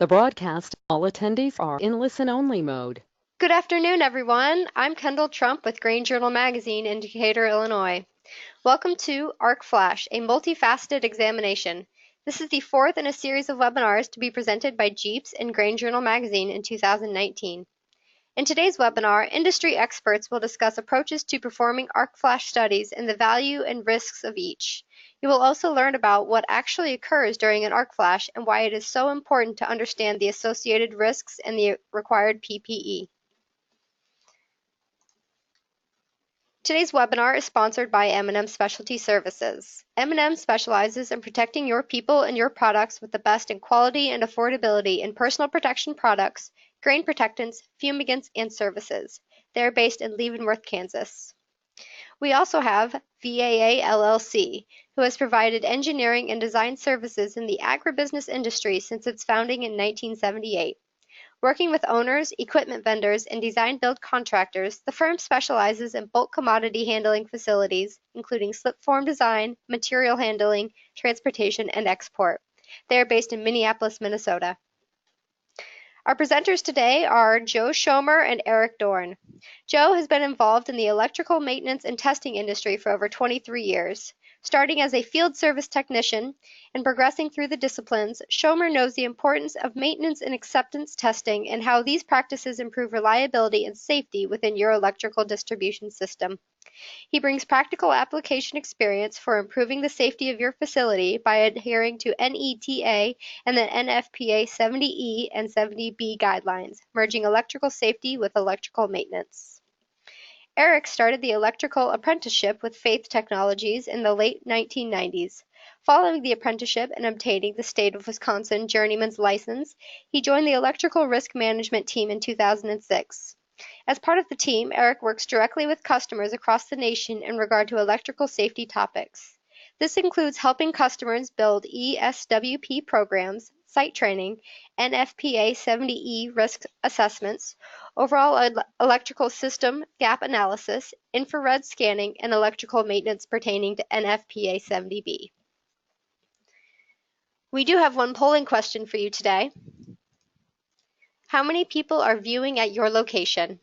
The broadcast, all attendees are in listen-only mode. Good afternoon, everyone. I'm Kendall Trump with Grain Journal Magazine in Decatur, Illinois. Welcome to ArcFlash, a multifaceted examination. This is the fourth in a series of webinars to be presented by GEAPS and Grain Journal Magazine in 2019. In today's webinar, industry experts will discuss approaches to performing ArcFlash studies and the value and risks of each. You will also learn about what actually occurs during an ArcFlash and why it is so important to understand the associated risks and the required PPE. Today's webinar is sponsored by M&M Specialty Services. M&M specializes in protecting your people and your products with the best in quality and affordability in personal protection products, grain protectants, fumigants, and services. They are based in Leavenworth, Kansas. We also have VAA LLC, who has provided engineering and design services in the agribusiness industry since its founding in 1978. Working with owners, equipment vendors, and design-build contractors, the firm specializes in bulk commodity handling facilities, including slip-form design, material handling, transportation, and export. They are based in Minneapolis, Minnesota. Our presenters today are Joe Schomer and Eric Dorn. Joe has been involved in the electrical maintenance and testing industry for over 23 years. Starting as a field service technician and progressing through the disciplines, Schomer knows the importance of maintenance and acceptance testing and how these practices improve reliability and safety within your electrical distribution system. He brings practical application experience for improving the safety of your facility by adhering to NETA and the NFPA 70E and 70B guidelines, merging electrical safety with electrical maintenance. Eric started the electrical apprenticeship with Faith Technologies in the late 1990s. Following the apprenticeship and obtaining the state of Wisconsin journeyman's license, he joined the electrical risk management team in 2006. As part of the team, Eric works directly with customers across the nation in regard to electrical safety topics. This includes helping customers build ESWP programs, site training, NFPA 70E risk assessments, overall electrical system gap analysis, infrared scanning, and electrical maintenance pertaining to NFPA 70B. We do have one polling question for you today. How many people are viewing at your location?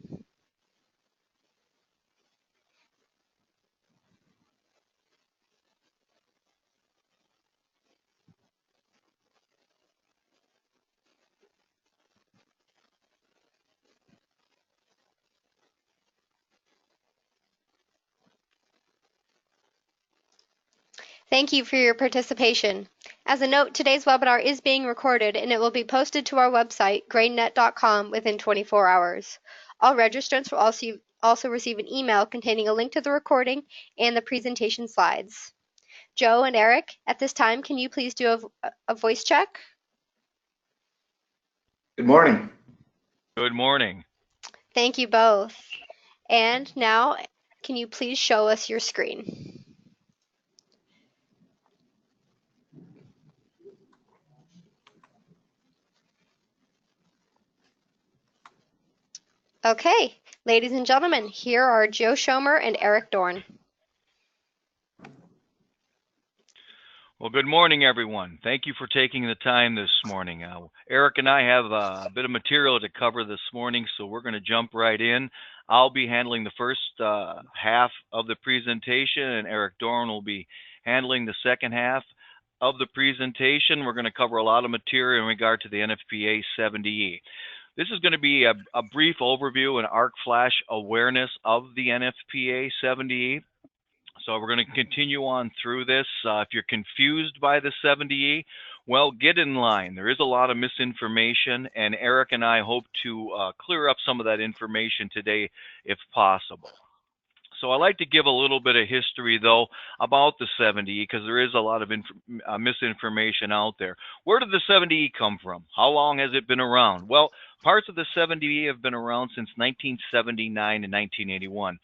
Thank you for your participation. As a note, today's webinar is being recorded and it will be posted to our website, grainnet.com, within 24 hours. All registrants will also receive an email containing a link to the recording and the presentation slides. Joe and Eric, at this time, can you please do a voice check? Good morning. Good morning. Thank you both. And now, can you please show us your screen? Okay, ladies and gentlemen, here are Joe Schomer and Eric Dorn. Well, good morning, everyone. Thank you for taking the time this morning. Eric and I have a bit of material to cover this morning, so we're going to jump right in. I'll be handling the first half of the presentation, and Eric Dorn will be handling the second half of the presentation. We're going to cover a lot of material in regard to the NFPA 70E. This is going to be a brief overview and ArcFlash awareness of the NFPA 70E. So we're going to continue on through this. If you're confused by the 70E, well, get in line. There is a lot of misinformation, and Eric and I hope to clear up some of that information today if possible. So I'd like to give a little bit of history, though, about the 70E, because there is a lot of misinformation out there. Where did the 70E come from? How long has it been around? Well, parts of the 70E have been around since 1979 and 1981.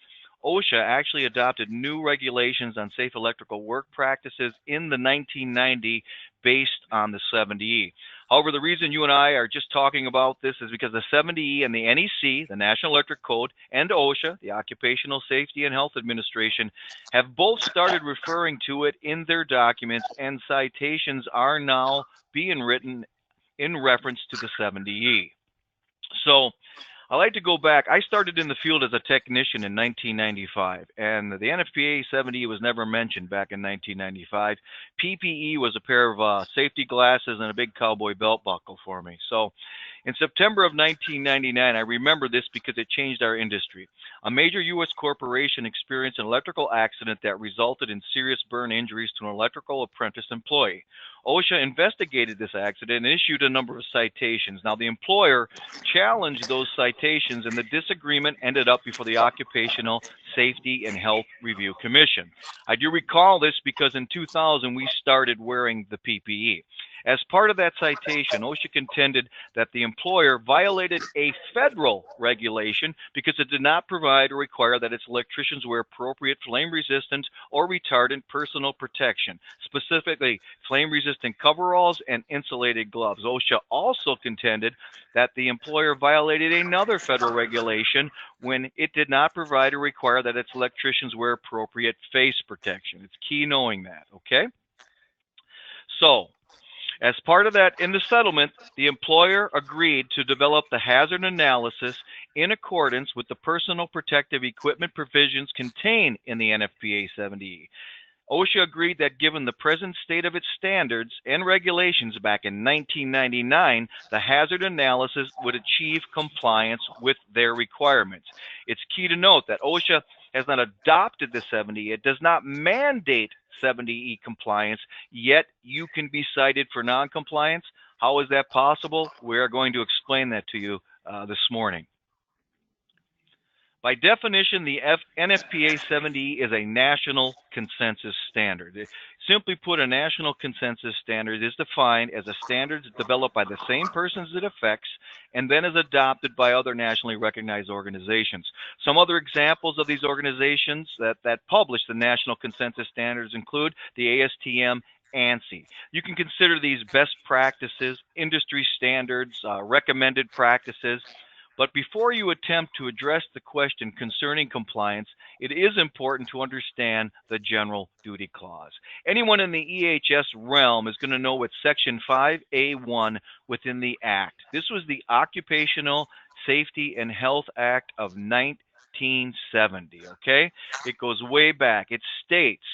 OSHA actually adopted new regulations on safe electrical work practices in the 1990 based on the 70E. However, the reason you and I are just talking about this is because the 70E and the NEC, the National Electric Code, and OSHA, the Occupational Safety and Health Administration, have both started referring to it in their documents, and citations are now being written in reference to the 70E. So I like to go back. I started in the field as a technician in 1995, and the NFPA 70 was never mentioned back in 1995. PPE was a pair of safety glasses and a big cowboy belt buckle for me. So in September of 1999, I remember this because it changed our industry. A major U.S. corporation experienced an electrical accident that resulted in serious burn injuries to an electrical apprentice employee. OSHA investigated this accident and issued a number of citations. Now, the employer challenged those citations, and the disagreement ended up before the Occupational Safety and Health Review Commission. I do recall this because in 2000, we started wearing the PPE. As part of that citation, OSHA contended that the employer violated a federal regulation because it did not provide or require that its electricians wear appropriate flame-resistant or retardant personal protection, specifically flame-resistant coveralls and insulated gloves. OSHA also contended that the employer violated another federal regulation when it did not provide or require that its electricians wear appropriate face protection. It's key knowing that, okay? So, as part of that, in the settlement, the employer agreed to develop the hazard analysis in accordance with the personal protective equipment provisions contained in the NFPA 70E. OSHA agreed that given the present state of its standards and regulations back in 1999, the hazard analysis would achieve compliance with their requirements. It's key to note that OSHA has not adopted the 70. It does not mandate 70E compliance, yet you can be cited for non-compliance. How is that possible? We are going to explain that to you this morning. By definition, the NFPA 70 is a national consensus standard. Simply put, a national consensus standard is defined as a standard developed by the same persons it affects and then is adopted by other nationally recognized organizations. Some other examples of these organizations that publish the national consensus standards include the ASTM, ANSI. You can consider these best practices, industry standards, recommended practices. But before you attempt to address the question concerning compliance, it is important to understand the general duty clause. Anyone in the EHS realm is going to know what Section 5A1 within the Act. This was the Occupational Safety and Health Act of 1970, okay? It goes way back. It states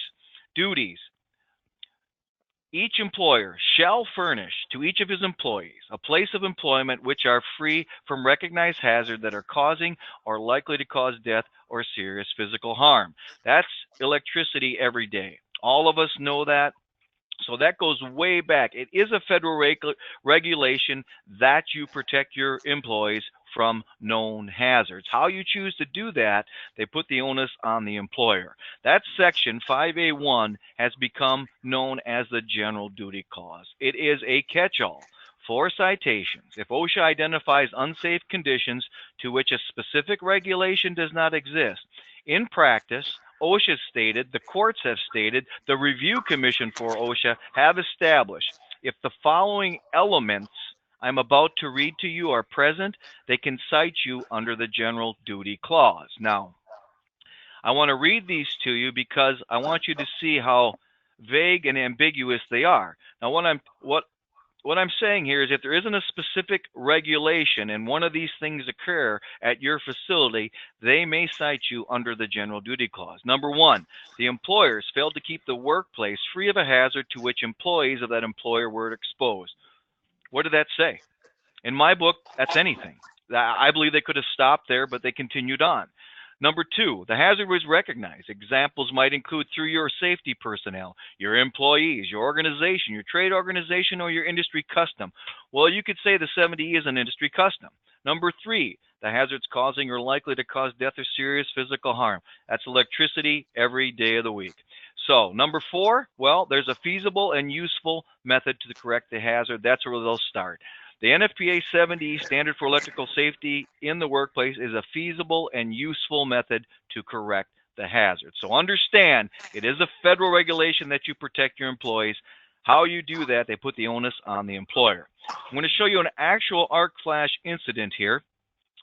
duties. Each employer shall furnish to each of his employees a place of employment which are free from recognized hazard that are causing or likely to cause death or serious physical harm. That's electricity every day. All of us know that. So that goes way back. It is a federal regulation that you protect your employees from known hazards. How you choose to do that, they put the onus on the employer. That section 5A1 has become known as the general duty clause. It is a catch-all for citations. If OSHA identifies unsafe conditions to which a specific regulation does not exist, in practice, OSHA stated, the courts have stated, the Review Commission for OSHA have established, if the following elements I'm about to read to you are present, they can cite you under the general duty clause. Now, I want to read these to you because I want you to see how vague and ambiguous they are. Now, what I'm saying here is if there isn't a specific regulation and one of these things occur at your facility, they may cite you under the general duty clause. Number one, the employers failed to keep the workplace free of a hazard to which employees of that employer were exposed. What did that say? In my book, that's anything. I believe they could have stopped there, but they continued on. Number two, the hazard was recognized. Examples might include through your safety personnel, your employees, your organization, your trade organization, or your industry custom. Well, you could say the 70 is an industry custom. Number three, the hazards causing or likely to cause death or serious physical harm. That's electricity every day of the week. So, number four, well, there's a feasible and useful method to correct the hazard. That's where they'll start. The NFPA 70 standard for electrical safety in the workplace is a feasible and useful method to correct the hazard. So understand, it is a federal regulation that you protect your employees. How you do that, they put the onus on the employer. I'm going to show you an actual ArcFlash incident here.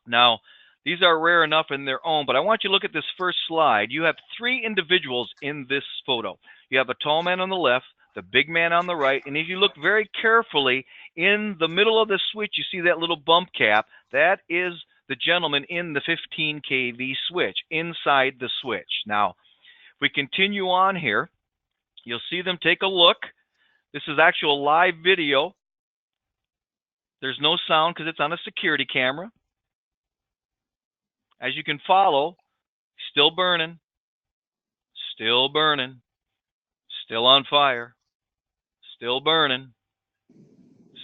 Now, these are rare enough in their own, but I want you to look at this first slide. You have three individuals in this photo. You have a tall man on the left, the big man on the right. And if you look very carefully in the middle of the switch, you see that little bump cap. That is the gentleman in the 15 kV switch, inside the switch. Now, if we continue on here, you'll see them take a look. This is actual live video. There's no sound because it's on a security camera. As you can follow, still burning, still burning, still on fire, still burning,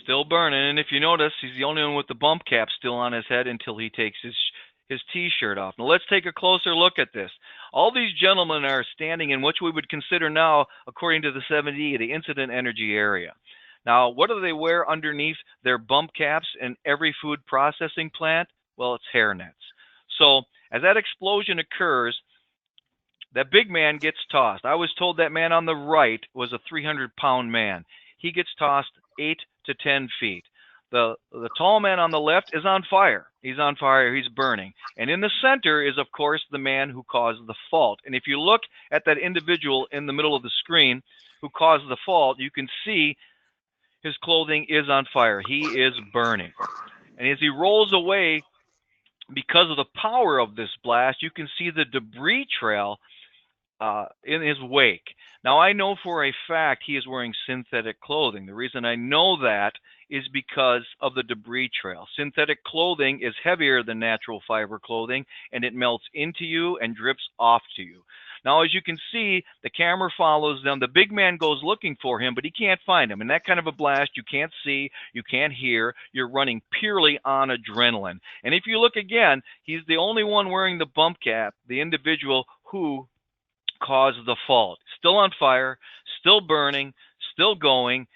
still burning. And if you notice, he's the only one with the bump cap still on his head until he takes his t-shirt off. Now let's take a closer look at this. All these gentlemen are standing in what we would consider now, according to the 7D, the incident energy area. Now, what do they wear underneath their bump caps in every food processing plant? Well, it's hairnets. So as that explosion occurs, that big man gets tossed. I was told that man on the right was a 300-pound man. He gets tossed 8 to 10 feet. The tall man on the left is on fire. He's on fire. He's burning. And in the center is, of course, the man who caused the fault. And if you look at that individual in the middle of the screen who caused the fault, you can see his clothing is on fire. He is burning. And as he rolls away, because of the power of this blast, you can see the debris trail in his wake. Now, I know for a fact he is wearing synthetic clothing. The reason I know that is because of the debris trail. Synthetic clothing is heavier than natural fiber clothing, and it melts into you and drips off to you. Now, as you can see, the camera follows them. The big man goes looking for him, but he can't find him. In that kind of a blast, you can't see, you can't hear. You're running purely on adrenaline. And if you look again, he's the only one wearing the bump cap, the individual who caused the fault. Still on fire, still burning, still going.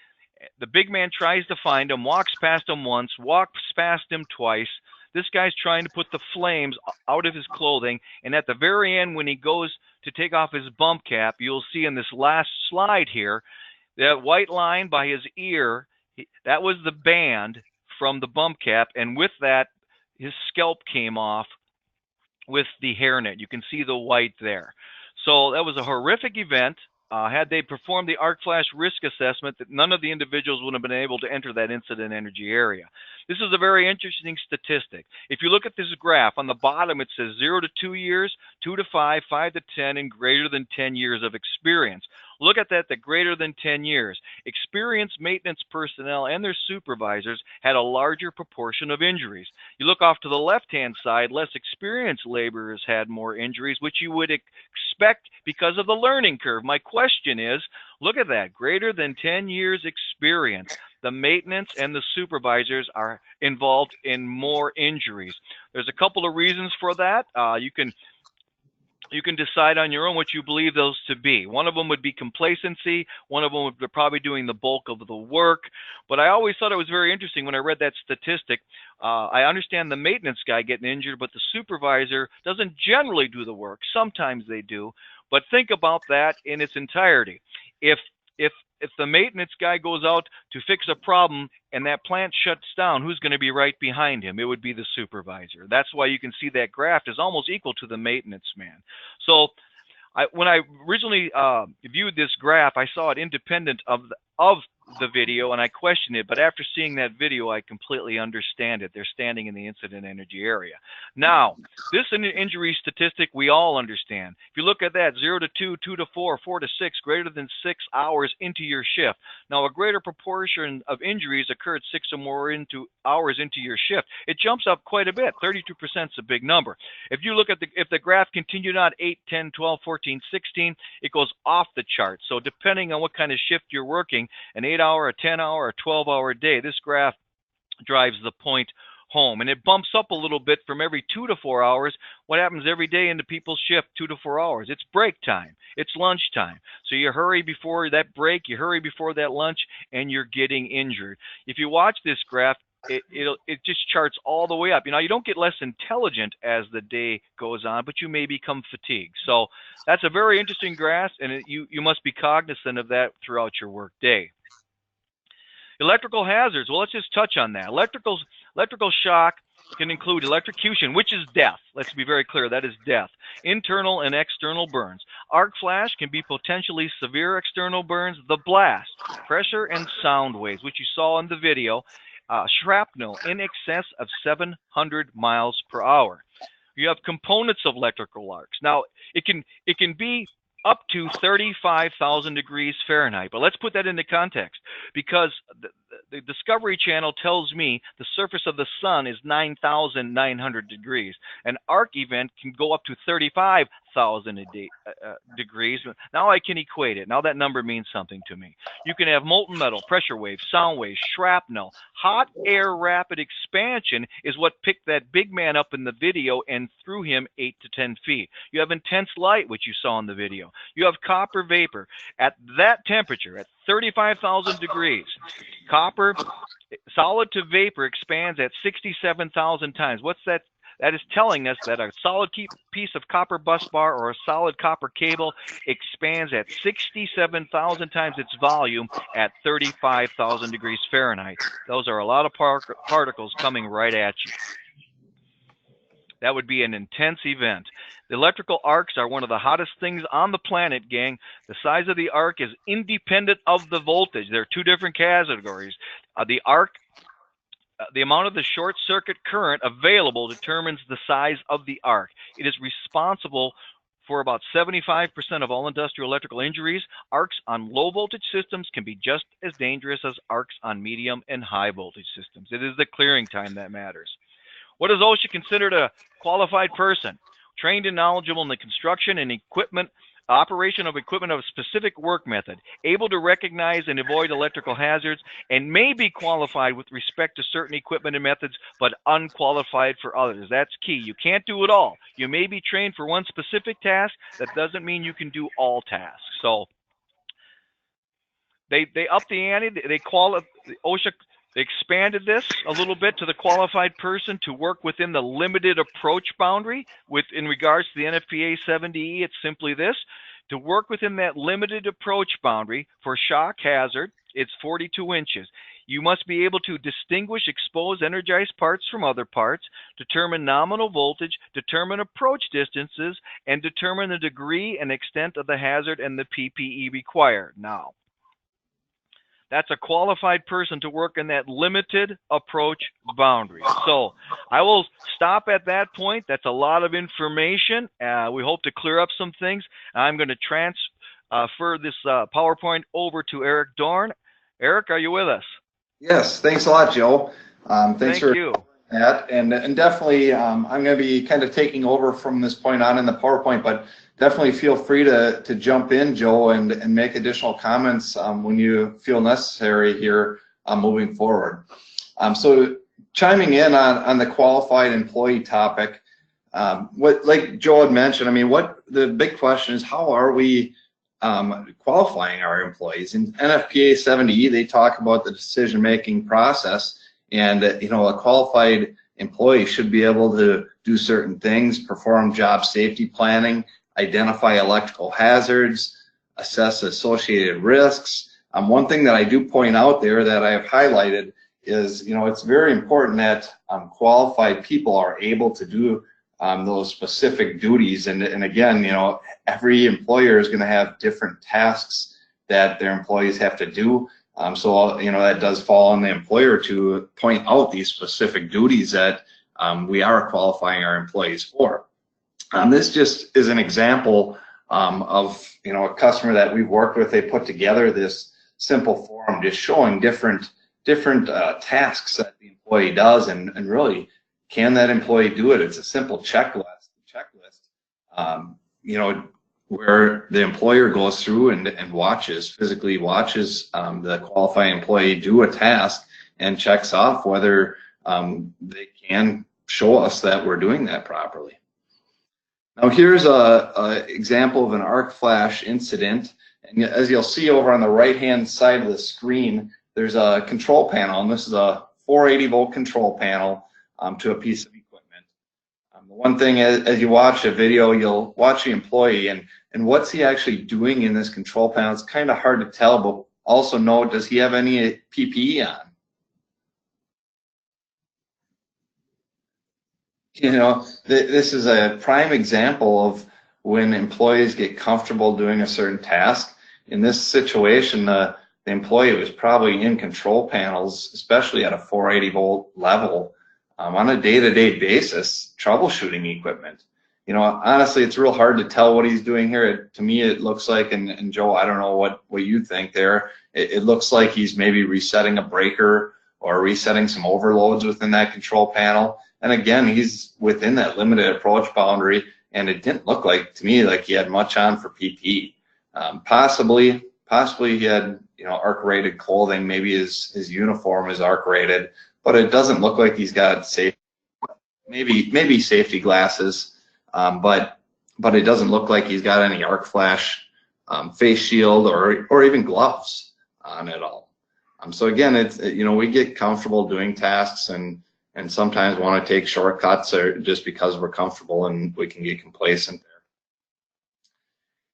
The big man tries to find him, walks past him once, walks past him twice. This guy's trying to put the flames out of his clothing, and at the very end, when he goes to take off his bump cap, you'll see in this last slide here, that white line by his ear, that was the band from the bump cap, and with that, his scalp came off with the hairnet. You can see the white there. So that was a horrific event. Had they performed the ArcFlash risk assessment, that none of the individuals would have been able to enter that incident energy area. This is a very interesting statistic. If you look at this graph, on the bottom it says 0 to 2 years, 2 to 5, 5 to 10, and greater than 10 years of experience. Look at that, the greater than 10 years. Experienced maintenance personnel and their supervisors had a larger proportion of injuries. You look off to the left-hand side, less experienced laborers had more injuries, which you would expect because of the learning curve. My question is, look at that, greater than 10 years experience. The maintenance and the supervisors are involved in more injuries. There's a couple of reasons for that. You can decide on your own what you believe those to be. One of them would be complacency. One of them would be probably doing the bulk of the work. But I always thought it was very interesting when I read that statistic. I understand the maintenance guy getting injured, but the supervisor doesn't generally do the work. Sometimes they do. But think about that in its entirety. If the maintenance guy goes out to fix a problem and that plant shuts down, who's going to be right behind him? It would be the supervisor. That's why you can see that graph is almost equal to the maintenance man. So when I originally viewed this graph, I saw it independent of the video, and I questioned it. But after seeing that video, I completely understand it. They're standing in the incident energy area. Now, this injury statistic we all understand. If you look at that, 0 to 2, 2 to 4, 4 to 6, greater than 6 hours into your shift. Now, a greater proportion of injuries occurred 6 or more hours into your shift. It jumps up quite a bit. 32% is a big number. If you look at if the graph continued on 8, 10, 12, 14, 16, it goes off the chart. So depending on what kind of shift you're working, an 8-hour, a 10-hour, a 12-hour day, this graph drives the point home. And it bumps up a little bit from every 2 to 4 hours. What happens every day into people's shift, 2 to 4 hours? It's break time. It's lunch time. So you hurry before that break, you hurry before that lunch, and you're getting injured. If you watch this graph, it just charts all the way up. You know, you don't get less intelligent as the day goes on, but you may become fatigued. So that's a very interesting graph, and you must be cognizant of that throughout your work day. Electrical hazards. Well, let's just touch on that. Electrical shock can include electrocution, which is death. Let's be very clear, that is death. Internal and external burns. Arc flash can be potentially severe external burns, the blast, pressure and sound waves, which you saw in the video, shrapnel in excess of 700 miles per hour. You have components of electrical arcs. Now, it can be up to 35,000 degrees Fahrenheit. But let's put that into context, because the Discovery Channel tells me the surface of the sun is 9,900 degrees. An arc event can go up to 35,000 degrees. Now I can equate it. Now that number means something to me. You can have molten metal, pressure waves, sound waves, shrapnel. Hot air rapid expansion is what picked that big man up in the video and threw him 8 to 10 feet. You have intense light, which you saw in the video. You have copper vapor. At that temperature, at 35,000 degrees, copper, solid to vapor, expands at 67,000 times. What's that? That is telling us that a solid piece of copper bus bar or a solid copper cable expands at 67,000 times its volume at 35,000 degrees Fahrenheit. Those are a lot of particles coming right at you. That would be an intense event. The electrical arcs are one of the hottest things on the planet, gang. The size of the arc is independent of the voltage. There are two different categories. The amount of the short circuit current available determines the size of the arc. It is responsible for about 75% of all industrial electrical injuries. Arcs on low voltage systems can be just as dangerous as arcs on medium and high voltage systems. It is the clearing time that matters. What does OSHA consider a qualified person? Trained and knowledgeable in the construction and operation of equipment of a specific work method, able to recognize and avoid electrical hazards, and may be qualified with respect to certain equipment and methods, but unqualified for others. That's key. You can't do it all. You may be trained for one specific task. That doesn't mean you can do all tasks. So they upped the ante. OSHA expanded this a little bit to the qualified person to work within the limited approach boundary. In regards to the NFPA 70E, it's simply this: to work within that limited approach boundary for shock hazard, it's 42 inches. You must be able to distinguish exposed energized parts from other parts, determine nominal voltage, determine approach distances, and determine the degree and extent of the hazard and the PPE required. Now, that's a qualified person to work in that limited approach boundary. So I will stop at that point. That's a lot of information. We hope to clear up some things. I'm going to transfer this PowerPoint over to Eric Dorn. Eric, are you with us? Yes, thanks a lot, Joe. Thanks for you. That. And definitely, I'm going to be kind of taking over from this point on in the PowerPoint, but definitely feel free to jump in, Joe, and make additional comments when you feel necessary here moving forward. So chiming in on the qualified employee topic, like Joe had mentioned, I mean, what the big question is, how are we qualifying our employees? In NFPA 70E, they talk about the decision-making process, and a qualified employee should be able to do certain things, perform job safety planning, identify electrical hazards, assess associated risks. One thing that I do point out there that I have highlighted is, it's very important that qualified people are able to do those specific duties. And again, every employer is going to have different tasks that their employees have to do. So, that does fall on the employer to point out these specific duties that we are qualifying our employees for. This just is an example of, a customer that we've worked with. They put together this simple form just showing different tasks that the employee does, and really, can that employee do it? It's a simple checklist, where the employer goes through and physically watches the qualified employee do a task and checks off whether they can show us that we're doing that properly. Now here's a example of an ArcFlash incident, and as you'll see over on the right-hand side of the screen, there's a control panel, and this is a 480 volt control panel to a piece of equipment. The one thing, as you watch a video, you'll watch the employee, and what's he actually doing in this control panel? It's kind of hard to tell, but also note, does he have any PPE on? This is a prime example of when employees get comfortable doing a certain task. In this situation, the employee was probably in control panels, especially at a 480 volt level, on a day-to-day basis, troubleshooting equipment. Honestly, it's real hard to tell what he's doing here. To me, it looks like, and Joe, I don't know what you think there. It looks like he's maybe resetting a breaker or resetting some overloads within that control panel. And again, he's within that limited approach boundary, and it didn't look like to me like he had much on for PPE. Possibly he had ARC rated clothing. Maybe his uniform is ARC rated, but it doesn't look like he's got maybe safety glasses. But it doesn't look like he's got any ArcFlash face shield or even gloves on at all. So again, it's we get comfortable doing tasks and sometimes want to take shortcuts or just because we're comfortable and we can get complacent there.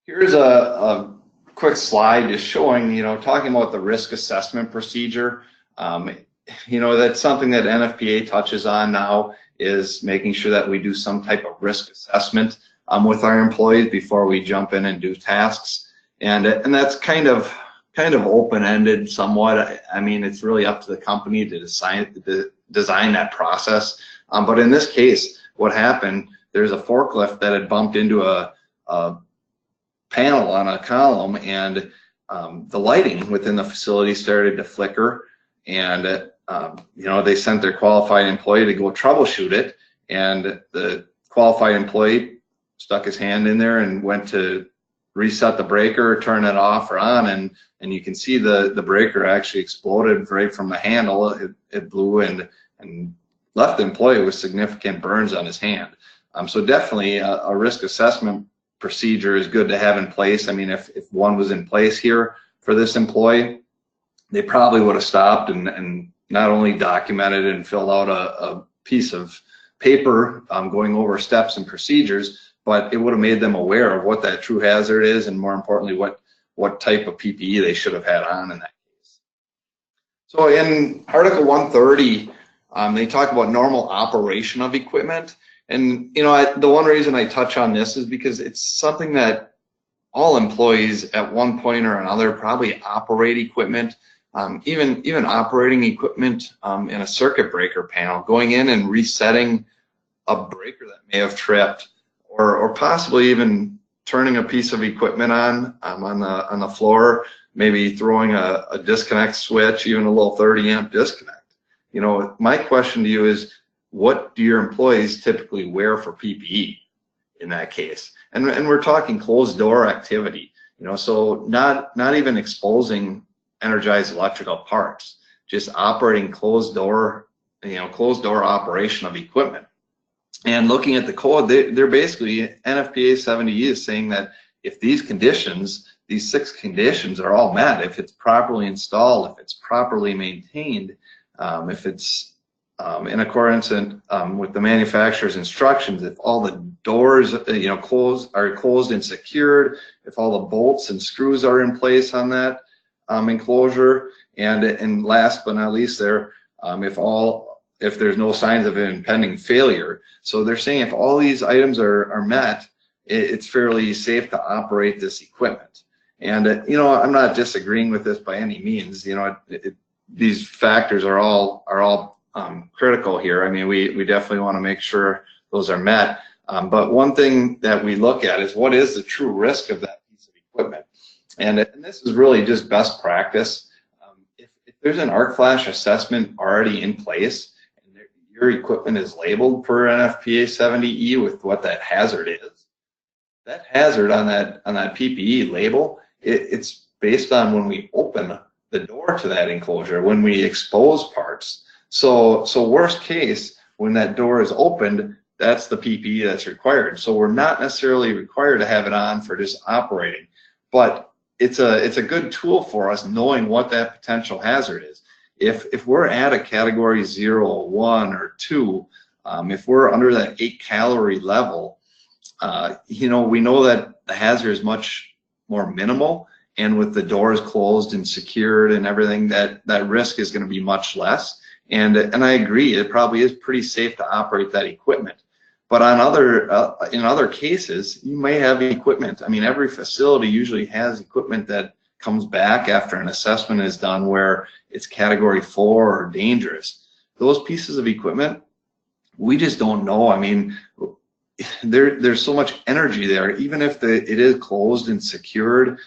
Here's a quick slide just showing, talking about the risk assessment procedure. That's something that NFPA touches on now, is making sure that we do some type of risk assessment with our employees before we jump in and do tasks. And that's kind of open-ended somewhat. I mean, it's really up to the company to design that process. But in this case, what happened, there's a forklift that had bumped into a panel on a column, and the lighting within the facility started to flicker, and they sent their qualified employee to go troubleshoot it, and the qualified employee stuck his hand in there and went to reset the breaker, turn it off or on, and you can see the breaker actually exploded right from the handle. It blew and left the employee with significant burns on his hand. So definitely a risk assessment procedure is good to have in place. I mean, if one was in place here for this employee, they probably would have stopped and not only documented and filled out a piece of paper going over steps and procedures, but it would have made them aware of what that true hazard is, and more importantly, what type of PPE they should have had on in that case. So in Article 130, they talk about normal operation of equipment. And the one reason I touch on this is because it's something that all employees at one point or another probably operate equipment, even operating equipment in a circuit breaker panel, going in and resetting a breaker that may have tripped, or possibly even turning a piece of equipment on the floor, maybe throwing a disconnect switch, even a little 30 amp disconnect. My question to you is, what do your employees typically wear for PPE in that case? And we're talking closed door activity, so not even exposing energized electrical parts, just operating closed door operation of equipment. And looking at the code, they're basically, NFPA 70E is saying that if these conditions, these 6 conditions are all met, if it's properly installed, if it's properly maintained, if it's in accordance with the manufacturer's instructions, if all the doors are closed and secured, if all the bolts and screws are in place on that enclosure, and last but not least there, if there's no signs of an impending failure. So they're saying if all these items are met, it's fairly safe to operate this equipment. And I'm not disagreeing with this by any means. These factors are all critical here. I mean, we definitely want to make sure those are met. But one thing that we look at is, what is the true risk of that piece of equipment? And this is really just best practice. If there's an ArcFlash assessment already in place, and your equipment is labeled per NFPA 70E with what that hazard is, that hazard on that PPE label, it's based on when we open the door to that enclosure, when we expose parts. So worst case, when that door is opened, that's the PPE that's required. So we're not necessarily required to have it on for just operating, but it's a good tool for us, knowing what that potential hazard is. If we're at a category 0, 1, or 2, if we're under that 8-calorie level, we know that the hazard is much more minimal, and with the doors closed and secured and everything, that risk is going to be much less. And I agree, it probably is pretty safe to operate that equipment. But on in other cases, you may have equipment. I mean, every facility usually has equipment that comes back after an assessment is done where it's category 4 or dangerous. Those pieces of equipment, we just don't know. I mean, there's so much energy there. Even if it is closed and secured,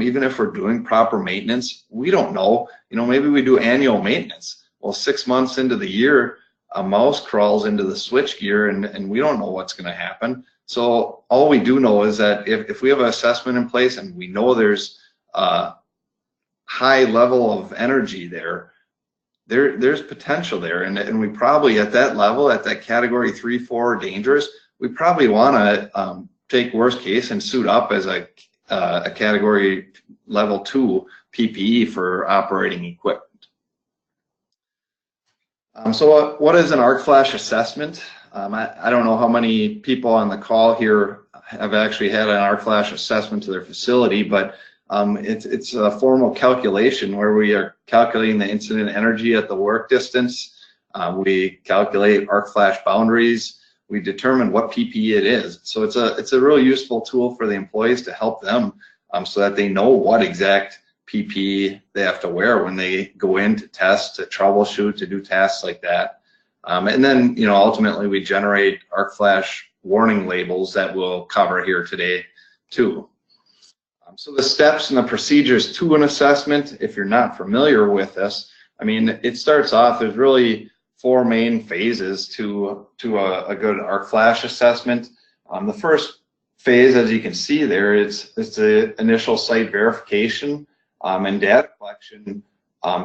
even if we're doing proper maintenance, we don't know. You know, maybe we do annual maintenance. Well, 6 months into the year, a mouse crawls into the switch gear and we don't know what's going to happen. So all we do know is that if we have an assessment in place and we know there's a high level of energy there's potential there. And we probably at that level, at that category 3, 4 dangerous, we probably want to take worst case and suit up as a category level 2 PPE for operating equipment. So what is an ArcFlash assessment? I don't know how many people on the call here have actually had an ArcFlash assessment to their facility, but it's a formal calculation where we are calculating the incident energy at the work distance. We calculate ArcFlash boundaries. We determine what PPE it is. So it's a really useful tool for the employees to help them so that they know what exact PPE they have to wear when they go in to test, to troubleshoot, to do tasks like that. And then, you know, ultimately we generate ArcFlash warning labels that we'll cover here today too. So the steps and the procedures to an assessment, if you're not familiar with this, I mean, it starts off, there's really 4 main phases to a good ArcFlash assessment. The first phase, as you can see there, it's the initial site verification and data collection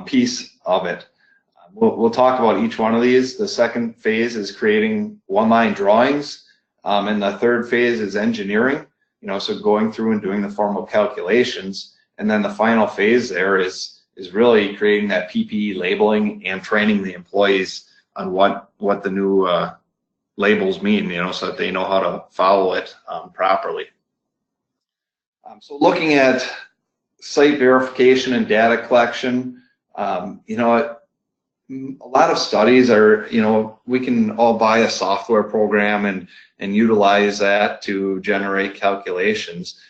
piece of it. We'll talk about each one of these. The second phase is creating one-line drawings, and the third phase is engineering, you know, so going through and doing the formal calculations. And then the final phase there is really creating that PPE labeling and training the employees on what the new labels mean, you know, so that they know how to follow it properly. So looking at site verification and data collection, you know, a lot of studies are, you know, we can all buy a software program and utilize that to generate calculations.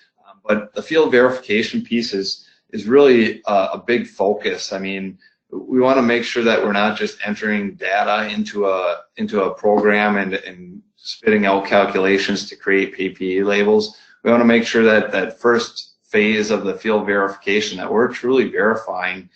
But the field verification piece is really a big focus. I mean, we want to make sure that we're not just entering data into a program and spitting out calculations to create PPE labels. We want to make sure that that first phase of the field verification, that we're truly verifying,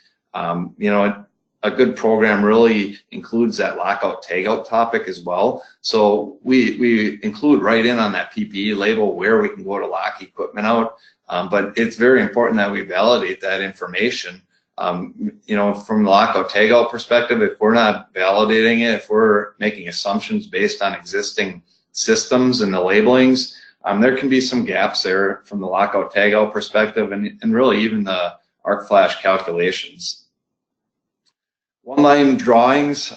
you know, a good program really includes that lockout tagout topic as well. So we include right in on that PPE label where we can go to lock equipment out. But it's very important that we validate that information. You know, from the lockout tagout perspective, if we're not validating it, if we're making assumptions based on existing systems and the labelings, there can be some gaps there from the lockout tagout perspective and really even the ArcFlash calculations. One-line drawings,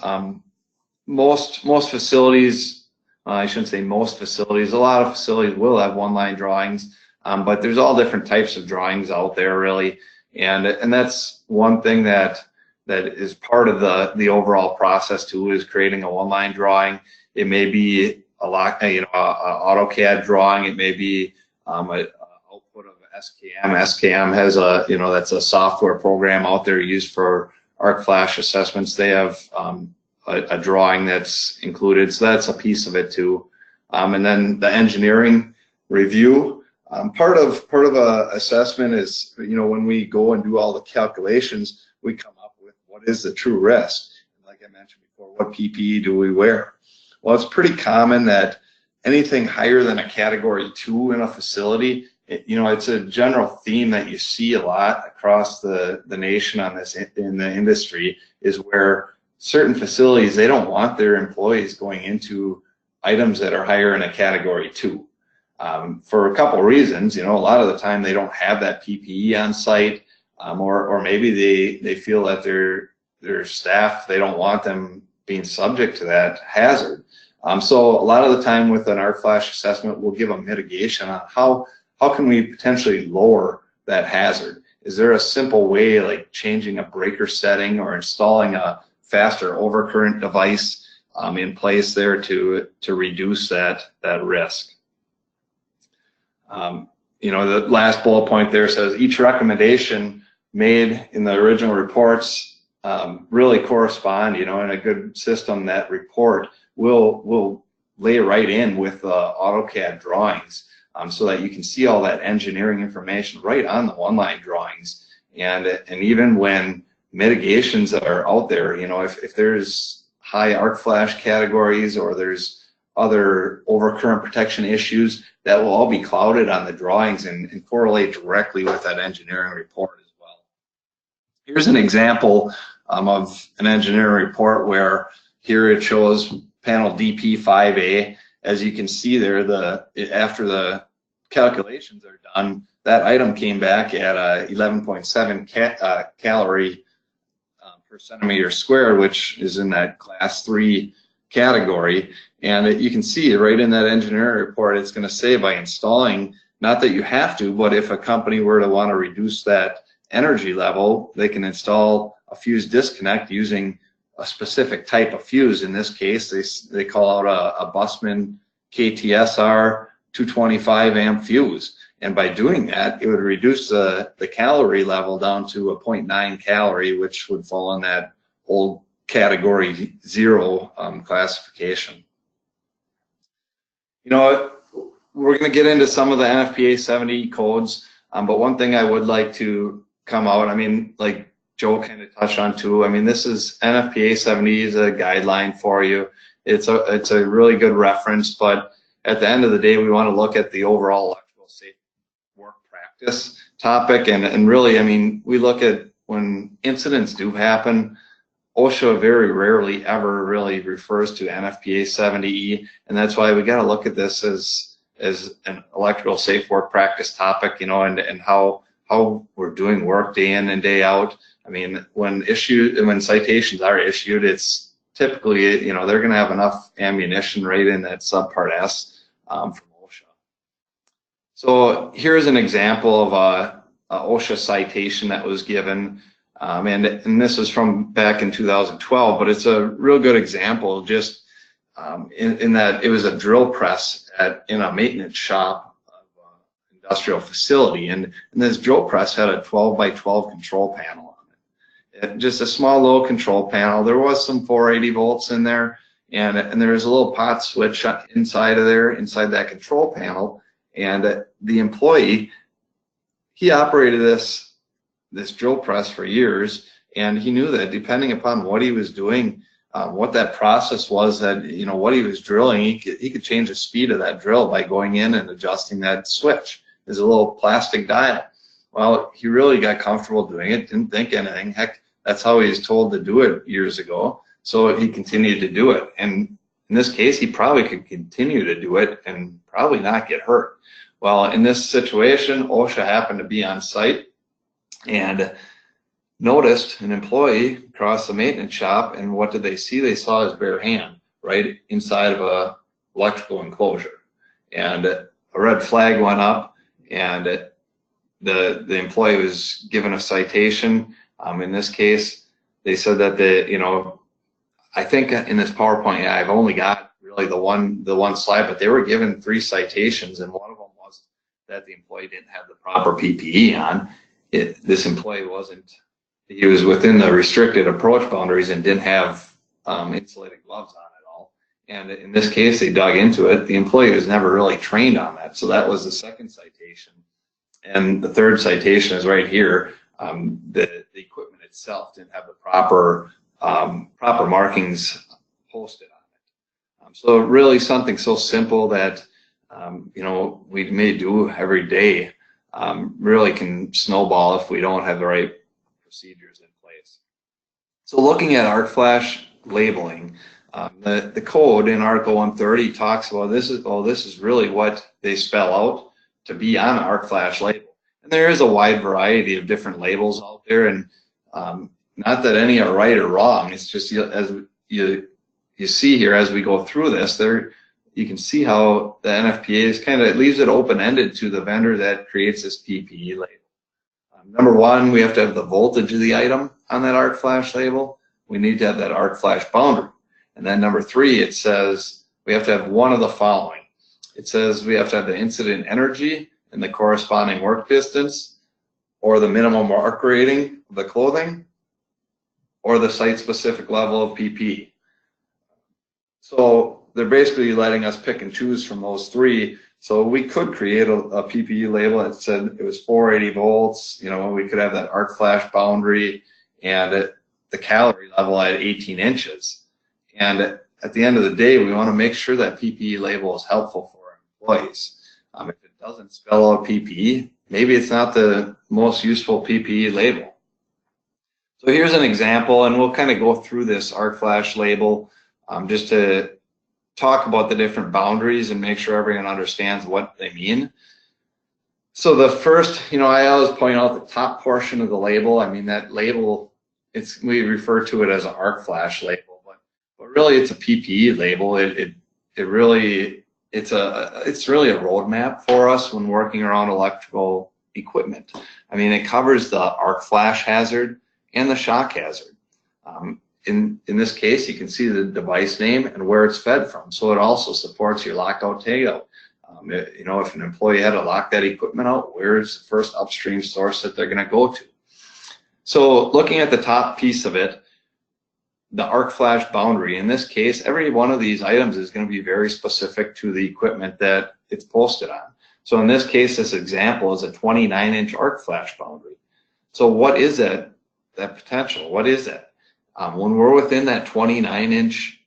most facilities, I shouldn't say most facilities, a lot of facilities will have one-line drawings, but there's all different types of drawings out there really, and that's one thing that is part of the overall process too, is creating a one-line drawing. It may be a AutoCAD drawing, it may be an output of SKM. SKM has a, you know, that's a software program out there used for ArcFlash assessments. They have a drawing that's included, so that's a piece of it too. And then the engineering review. Part of a assessment is, you know, when we go and do all the calculations, we come up with what is the true risk. Like I mentioned before, what PPE do we wear? Well, it's pretty common that anything higher than a category 2 in a facility, you know, it's a general theme that you see a lot across the nation on this in the industry, is where certain facilities, they don't want their employees going into items that are higher in a category 2. For a couple of reasons. You know, a lot of the time they don't have that PPE on site, or maybe they feel that their staff, they don't want them being subject to that hazard. So a lot of the time with an ArcFlash assessment, we'll give a mitigation on how can we potentially lower that hazard. Is there a simple way, like changing a breaker setting or installing a faster overcurrent device in place there to reduce that risk. The last bullet point there says each recommendation made in the original reports really correspond. In a good system, that report will lay right in with AutoCAD drawings, so that you can see all that engineering information right on the one-line drawings. And even when mitigations are out there, if there's high ArcFlash categories or there's other overcurrent protection issues, that will all be clouded on the drawings and correlate directly with that engineering report as well. Here's an example of an engineering report where here it shows panel DP5A. As you can see there, after the calculations are done, that item came back at 11.7 calorie per centimeter squared, which is in that class 3 category. And you can see right in that engineering report, it's going to say by installing, not that you have to, but if a company were to want to reduce that energy level, they can install a fuse disconnect using a specific type of fuse. In this case, they call out a Bussmann KTSR 225 amp fuse. And by doing that, it would reduce the calorie level down to a 0.9 calorie, which would fall in that old category 0 classification. We're going to get into some of the NFPA 70 codes, but one thing I would like to come out, like Joe kind of touched on too, this is NFPA 70 is a guideline for you. It's a really good reference, but at the end of the day, we want to look at the overall electrical safe work practice topic, and really, we look at when incidents do happen, OSHA very rarely ever really refers to NFPA 70E, and that's why we got to look at this as an electrical safe work practice topic, and how we're doing work day in and day out. When citations are issued, it's typically, they're going to have enough ammunition right in that subpart S from OSHA. So here's an example of a OSHA citation that was given. And this is from back in 2012, but it's a real good example just in that it was a drill press in a maintenance shop of an industrial facility. And this drill press had a 12 by 12 control panel on it. Just a small little control panel. There was some 480 volts in there, and there was a little pot switch inside that control panel. And the employee, he operated this drill press for years, and he knew that depending upon what he was doing, what that process was, that what he was drilling, he could change the speed of that drill by going in and adjusting that switch. There's a little plastic dial. Well, he really got comfortable doing it, didn't think anything. Heck, that's how he was told to do it years ago. So he continued to do it. And in this case, he probably could continue to do it and probably not get hurt. Well, in this situation, OSHA happened to be on site and noticed an employee across the maintenance shop, and what did they see? They saw his bare hand right inside of a electrical enclosure, and a red flag went up, and the employee was given a citation. In this case, they said that I think in this PowerPoint, I've only got really the one slide, but they were given 3 citations, and one of them was that the employee didn't have the proper PPE on. This employee he was within the restricted approach boundaries and didn't have insulated gloves on at all. And in this case, they dug into it. The employee was never really trained on that. So that was the second citation. And the third citation is right here. The equipment itself didn't have the proper markings posted on it. So really something so simple that, we may do every day really can snowball if we don't have the right procedures in place. So looking at ArcFlash labeling, the code in Article 130 talks about this is really what they spell out to be on an ArcFlash label. And there is a wide variety of different labels out there, and not that any are right or wrong. It's just as you see here as we go through this, you can see how the NFPA is it leaves it open-ended to the vendor that creates this PPE label. Number one, we have to have the voltage of the item on that ArcFlash label. We need to have that ArcFlash boundary. And then number 3, it says we have to have one of the following. It says we have to have the incident energy and the corresponding work distance, or the minimum arc rating of the clothing, or the site-specific level of PPE. So they're basically letting us pick and choose from those 3. So we could create a PPE label that said it was 480 volts. You know, we could have that ArcFlash boundary and the calorie level at 18 inches. And at the end of the day, we want to make sure that PPE label is helpful for our employees. If it doesn't spell out PPE, maybe it's not the most useful PPE label. So here's an example, and we'll kind of go through this ArcFlash label just to talk about the different boundaries and make sure everyone understands what they mean. So the first, you know, I always point out the top portion of the label. I mean, that label, we refer to it as an ArcFlash label, but really it's a PPE label. It's really a roadmap for us when working around electrical equipment. I mean, it covers the ArcFlash hazard and the shock hazard. In this case, you can see the device name and where it's fed from. So it also supports your lockout tagout. You know, if an employee had to lock that equipment out, where's the first upstream source that they're going to go to? So looking at the top piece of it, the ArcFlash boundary, in this case, every one of these items is going to be very specific to the equipment that it's posted on. So in this case, this example is a 29-inch ArcFlash boundary. So what is that potential? What is that? When we're within that 29-inch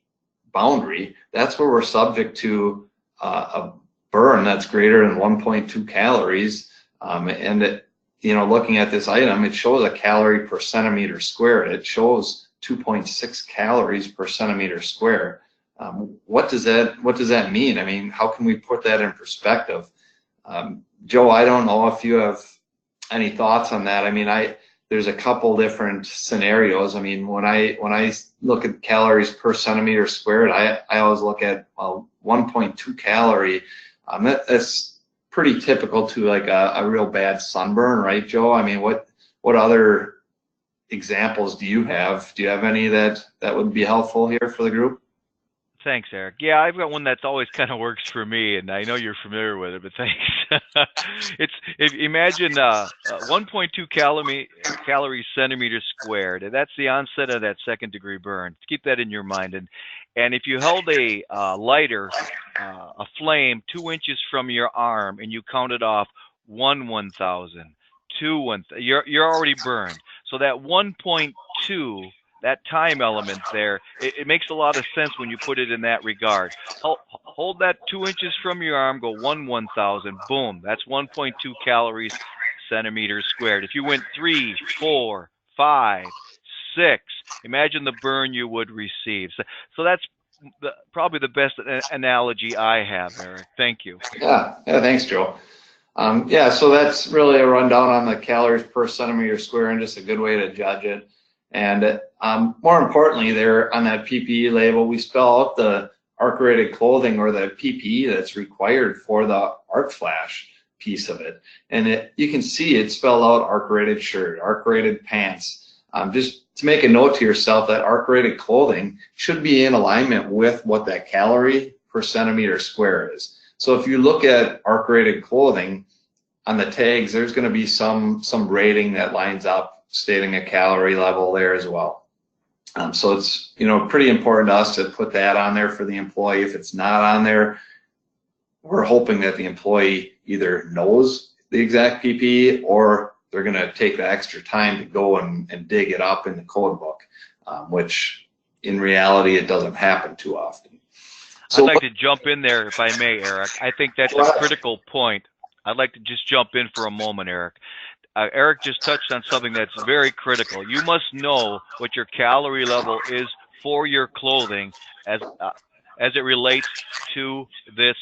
boundary, that's where we're subject to a burn that's greater than 1.2 calories. You know, looking at this item, it shows a calorie per centimeter squared. It shows 2.6 calories per centimeter square. What does that mean? I mean, how can we put that in perspective? Joe, I don't know if you have any thoughts on that. I mean, there's a couple different scenarios. I mean, when I look at calories per centimeter squared, I always look at 1.2 calorie. That's pretty typical to like a real bad sunburn, right, Joe? I mean, what other examples do you have? Do you have any that would be helpful here for the group? Thanks, Eric. Yeah, I've got one that's always kind of works for me, and I know you're familiar with it, but thanks. Imagine 1.2 calories centimeter squared, and that's the onset of that second-degree burn. Keep that in your mind. And if you held a lighter, a flame 2 inches from your arm, and you counted off 1,000, 2 1,000, you're already burned. So that 1.2. That time element there, it makes a lot of sense when you put it in that regard. Hold that 2 inches from your arm, go 1,000, boom, that's 1.2 calories centimeters squared. If you went 3, 4, 5, 6, imagine the burn you would receive. So that's probably the best analogy I have, Eric. Thank you. Yeah, thanks, Joe. Yeah, so that's really a rundown on the calories per centimeter square and just a good way to judge it. And more importantly, there on that PPE label, we spell out the arc-rated clothing or the PPE that's required for the ArcFlash piece of it. And you can see it spelled out arc-rated shirt, arc-rated pants. Just to make a note to yourself that arc-rated clothing should be in alignment with what that calorie per centimeter square is. So if you look at arc-rated clothing on the tags, there's going to be some rating that lines up stating a calorie level there as well. So it's, you know, pretty important to us to put that on there for the employee. If it's not on there, we're hoping that the employee either knows the exact PPE or they're going to take the extra time to go and dig it up in the code book, which in reality, it doesn't happen too often. So, I'd like to jump in there if I may, Eric. I think that's a critical point. I'd like to just jump in for a moment, Eric. Eric just touched on something that's very critical. You must know what your calorie level is for your clothing as it relates to this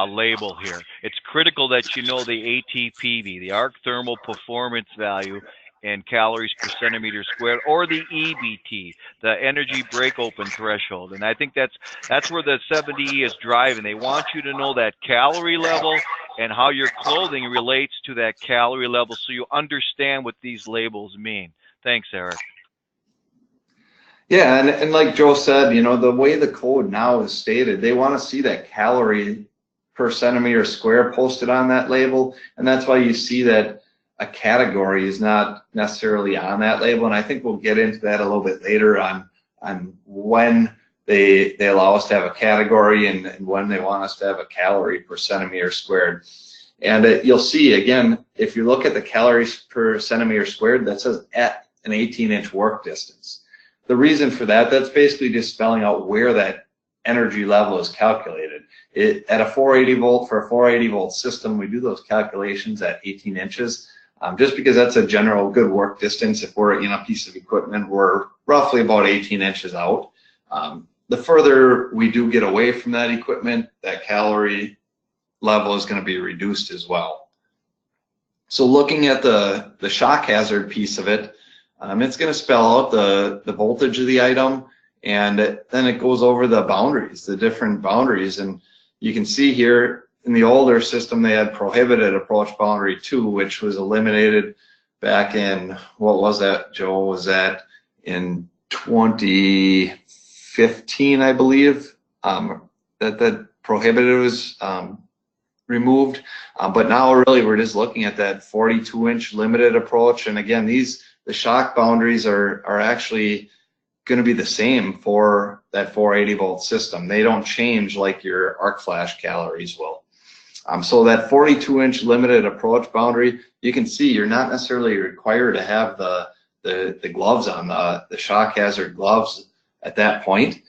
label here. It's critical that you know the ATPV, the Arc Thermal Performance Value in calories per centimeter squared, or the EBT, the Energy Break Open Threshold. And I think that's where the 70E is driving. They want you to know that calorie level and how your clothing relates to that calorie level so you understand what these labels mean. Thanks, Eric. Yeah, and like Joe said, you know, the way the code now is stated, they want to see that calorie per centimeter square posted on that label, and that's why you see that a category is not necessarily on that label. And I think we'll get into that a little bit later on when they allow us to have a category and when they want us to have a calorie per centimeter squared. And you'll see, again, if you look at the calories per centimeter squared, that says at an 18-inch work distance. The reason for that, that's basically just spelling out where that energy level is calculated. At a 480 volt, for a 480 volt system, we do those calculations at 18 inches, just because that's a general good work distance. If we're in a piece of equipment, we're roughly about 18 inches out. The further we do get away from that equipment, that calorie level is going to be reduced as well. So looking at the shock hazard piece of it, it's going to spell out the voltage of the item, and then it goes over the boundaries, the different boundaries. And you can see here in the older system, they had prohibited approach boundary 2, which was eliminated back in, what was that, Joe? Was that in 2015, I believe, that prohibited was removed. But now really we're just looking at that 42-inch limited approach. And again, the shock boundaries are actually going to be the same for that 480 volt system. They don't change like your ArcFlash calories will. So that 42-inch limited approach boundary, you can see you're not necessarily required to have the gloves on, the shock hazard gloves at that point.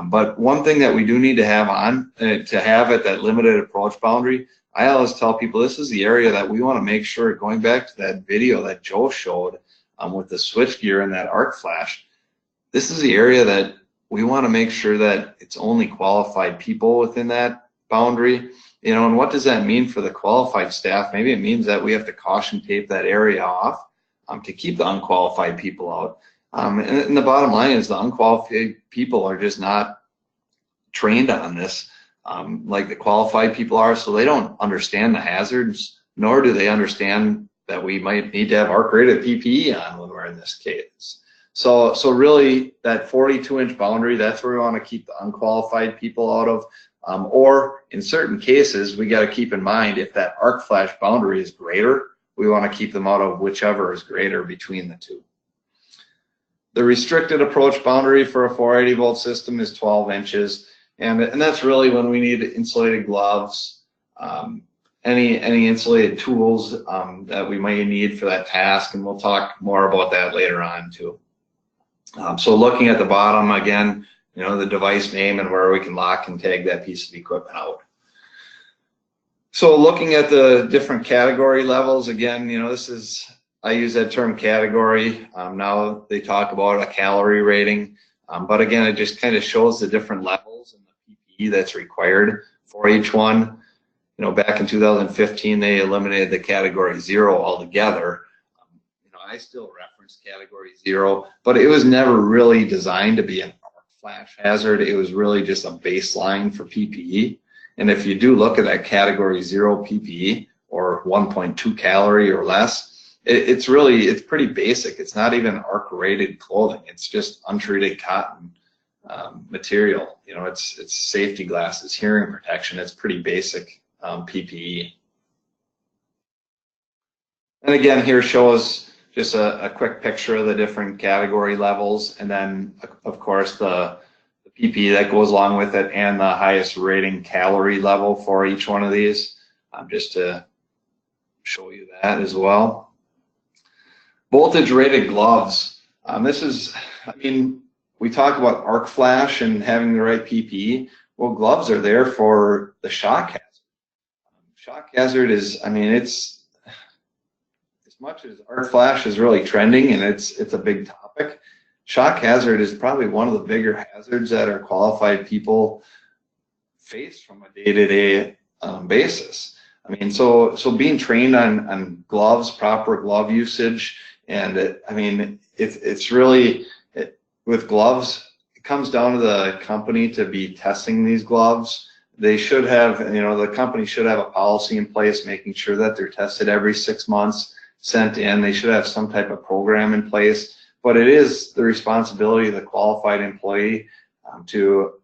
But one thing that we do need to have on, to have at that limited approach boundary, I always tell people this is the area that we want to make sure, going back to that video that Joe showed with the switchgear and that ArcFlash, this is the area that we want to make sure that it's only qualified people within that boundary. You know, and what does that mean for the qualified staff? Maybe it means that we have to caution tape that area off to keep the unqualified people out. And the bottom line is the unqualified people are just not trained on this like the qualified people are, so they don't understand the hazards, nor do they understand that we might need to have ARC-rated PPE on when we're in this case. So really that 42-inch boundary, that's where we want to keep the unqualified people out of. Or in certain cases, we got to keep in mind if that ArcFlash boundary is greater, we want to keep them out of whichever is greater between the two. The restricted approach boundary for a 480 volt system is 12 inches. And that's really when we need insulated gloves, any insulated tools that we might need for that task. And we'll talk more about that later on too. So looking at the bottom again, you know, the device name and where we can lock and tag that piece of equipment out. So looking at the different category levels, again, you know, I use that term category. Now they talk about a calorie rating, but again, it just kind of shows the different levels and the PPE that's required for each one. You know, back in 2015, they eliminated the category 0 altogether. You know, I still reference category 0, but it was never really designed to be an ArcFlash hazard. It was really just a baseline for PPE. And if you do look at that category 0 PPE or 1.2 calorie or less, it's pretty basic. It's not even ARC-rated clothing. It's just untreated cotton material. You know, it's safety glasses, hearing protection. It's pretty basic PPE. And again, here shows just a quick picture of the different category levels, and then of course the PPE that goes along with it, and the highest rating calorie level for each one of these, just to show you that as well. Voltage rated gloves. This is, I mean, we talk about ArcFlash and having the right PPE. Well, gloves are there for the shock hazard. Shock hazard is, I mean, it's, as much as ArcFlash is really trending and it's a big topic, shock hazard is probably one of the bigger hazards that our qualified people face from a day-to-day basis. I mean, so being trained on gloves, proper glove usage, and I mean, it's really, with gloves, it comes down to the company to be testing these gloves. They should have, you know, the company should have a policy in place making sure that they're tested every 6 months, sent in. They should have some type of program in place. but it is the responsibility of the qualified employee to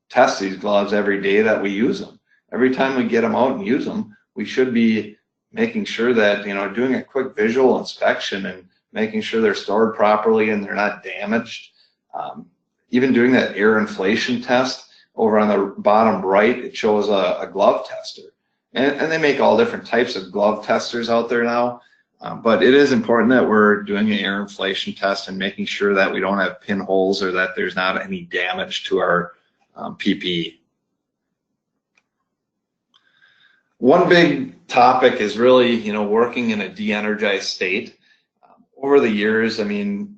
test these gloves every day that we use them. Every time we get them out and use them, we should be making sure that, doing a quick visual inspection and making sure they're stored properly and they're not damaged. Even doing that air inflation test over on the bottom right, it shows a glove tester. And they make all different types of glove testers out there now. But it is important that we're doing an air inflation test and making sure that we don't have pinholes or that there's not any damage to our PPE. One big topic is really, working in a de-energized state. Over the years, I mean,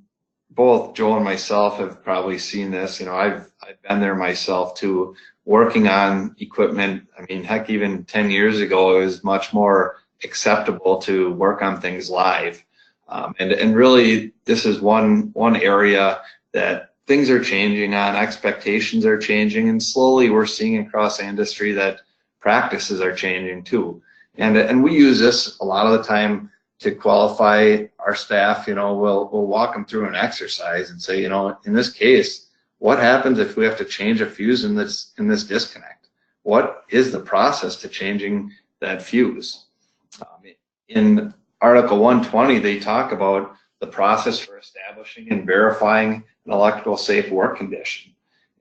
both Joe and myself have probably seen this. I've been there myself too, working on equipment. I mean, heck, even 10 years ago, it was much more acceptable to work on things live. And really, this is one area that things are changing on, expectations are changing, and slowly we're seeing across the industry that practices are changing too. And we use this a lot of the time to qualify our staff. We'll walk them through an exercise and say, in this case, what happens if we have to change a fuse in this disconnect? What is the process to changing that fuse? In Article 120, they talk about the process for establishing and verifying an electrical safe work condition.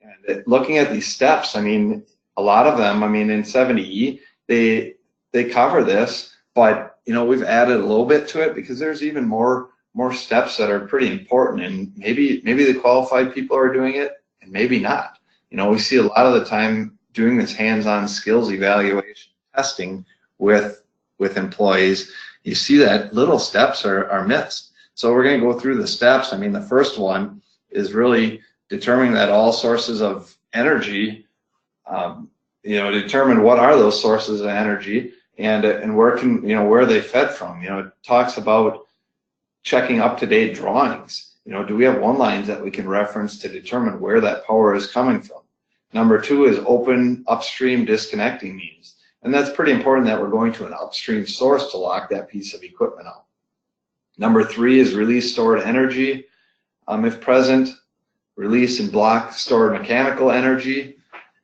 And looking at these steps, I mean, a lot of them, I mean, in 70E, they cover this, but we've added a little bit to it because there's even more steps that are pretty important, and maybe the qualified people are doing it and maybe not. We see a lot of the time doing this hands-on skills evaluation testing with employees. You see that little steps are missed. So we're going to go through the steps. I mean, the first one is really determining that all sources of energy, determine what are those sources of energy and where are they fed from. It talks about checking up-to-date drawings. Do we have one lines that we can reference to determine where that power is coming from? Number two is open upstream disconnecting means. And that's pretty important that we're going to an upstream source to lock that piece of equipment out. Number three is release stored energy. If present, release and block stored mechanical energy.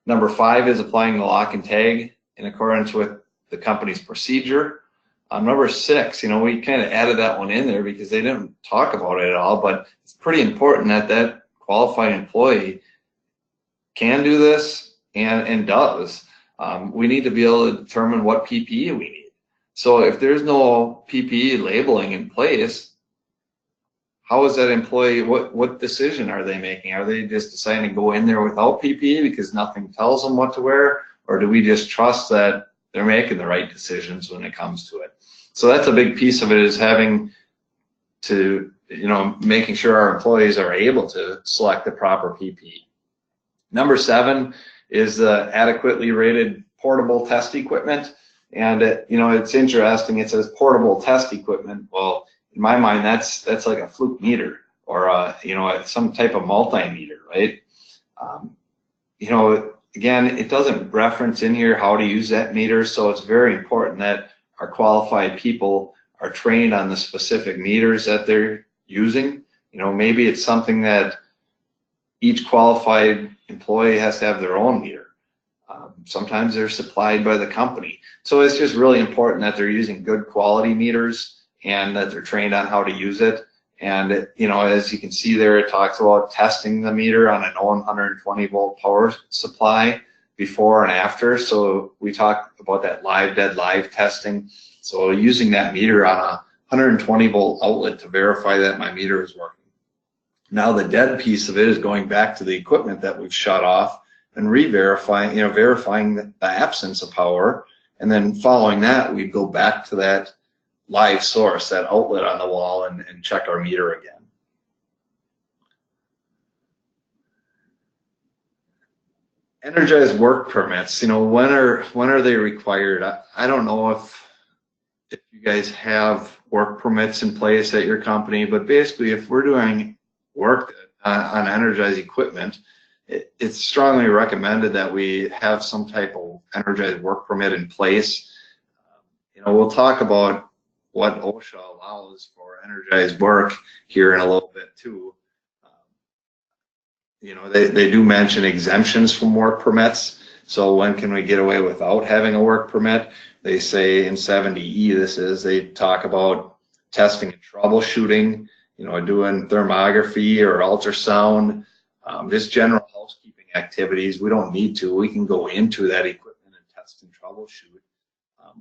Number five is applying the lock and tag in accordance with the company's procedure. Number six, we kind of added that one in there because they didn't talk about it at all, but it's pretty important that qualified employee can do this and does. We need to be able to determine what PPE we need. So if there's no PPE labeling in place, how is that employee, what decision are they making? Are they just deciding to go in there without PPE because nothing tells them what to wear? Or do we just trust that they're making the right decisions when it comes to it? So that's a big piece of it, is having to, making sure our employees are able to select the proper PPE. Number seven is the adequately rated portable test equipment. And it's interesting, it says portable test equipment. Well, in my mind, that's like a fluke meter or some type of multimeter, right? Again, it doesn't reference in here how to use that meter, so it's very important that our qualified people are trained on the specific meters that they're using. Maybe it's something that each qualified employee has to have their own meter. Sometimes they're supplied by the company. So it's just really important that they're using good quality meters and that they're trained on how to use it. And, as you can see there, it talks about testing the meter on a known 120 volt power supply before and after. So we talk about that dead live testing. So using that meter on a 120 volt outlet to verify that my meter is working. Now the dead piece of it is going back to the equipment that we've shut off and re-verifying, verifying the absence of power. And then following that, we go back to that live source, that outlet on the wall, and check our meter again. Energized work permits, when are they required? I don't know if you guys have work permits in place at your company, but basically if we're doing work on energized equipment, it's strongly recommended that we have some type of energized work permit in place. We'll talk about what OSHA allows for energized work here in a little bit too. You know, they do mention exemptions from work permits. So when can we get away without having a work permit? They say in 70E, they talk about testing and troubleshooting, you know, doing thermography or ultrasound, just general housekeeping activities. We don't need to. We can go into that equipment and test and troubleshoot